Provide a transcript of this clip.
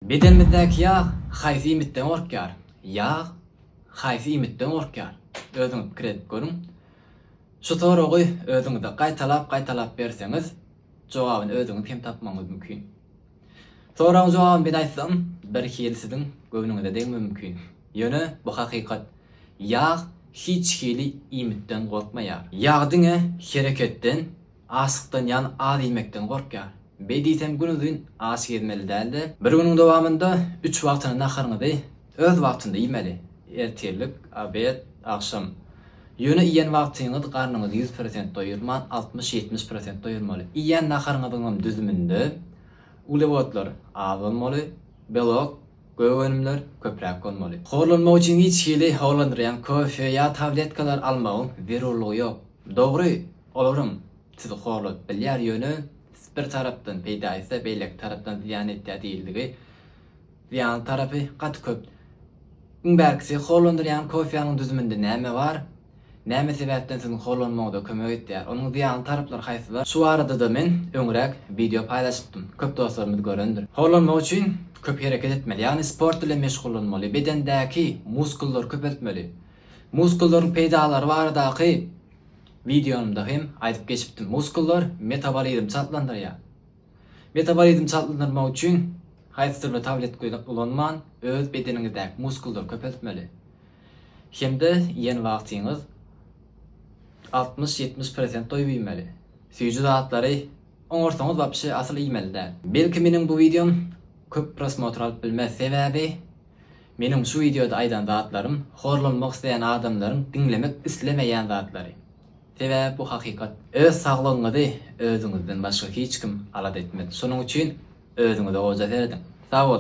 Bedenimizdeki yağ haysi imitten korkar. Yağ haysi imitten korkar. Özüňiz pikir edip görüň. Şu soragy özüňizde gaýtalap berseňiz, jogabyny özüňiz hem tapmaňyz mümkin. Soragyň jogabyny ben aýtsam, bir hili siziň göwnüňizde deň mümkin. Ýöne bu hakykat. Yağ hiç hili imitten korkmaýar. Yağ diňe hereketden, aşykdan ýani az ýemekden korkar. Beýdisem günüzün aşyk etmeli däldi. Bir günüň dowamında 3 wagtyny naharyňyzy öz wagtynda ýemeli. Ertelik, abet, akşam. Ýöne iýen wagtyňyz garnyňyzy 100% doýurman, 60-70% doýurmaly. Iýen naharyňyzyň düzüminde uglewodlar az bolmaly, belok, göwenimler köpräk bolmaly. Horlanma üçin hiç hili horlandyrýan kofe ýa tabletkalar almagyň zerurlygy ýok. Dogry, olaryň sizi horlap bilýär ýöne bir tarapdan peýda etse beýlek tarapdan ziýan etdi diýildigi. Ziýan tarapy gaty köp. Bärkisi horlandyrýan kofeýanyň düzüminde näme bar? Näme sebäpden siziň horlanmagyňyza kömek etýär? Onuň ziýan taraplary haýsylar? Şu arada da men öňrek video paýlaşdypdym. Köp dostlarymyz görendir. Horlanmak üçin köp hereket etmeli. Ýani sport bilen meşgullanmaly. Bedendäki muskullary köpeltmeli. Muskullaryň peýdalary baradaky videomda hem aýdyp geçipdim. Muskullar metabolizm çatlandyrýar. Metabolizm çatlandyrmak üçin haýsyr bir tablet ulanman öz bedeniňizdäki muskullary köpeltmeli. Hemde ýen wagtyňyz 60-70% doýuýmeli. Süýjü zatlary oňorsaňyz wapşy asyl ýemeli däl. Belki meniň bu videom köp prosmotr alyp bilmez sebäbi meniň şu videoda aýdan zatlarym horlanmak isleýän adamlaryň diňlemek islemeýän zatlary. Sebäbi bu hakykat. Öz saglygyňyzy özüňizden başga hiç kim alad etmez. Şonuň üçin özüňize goýa berdiň. Sag bolun.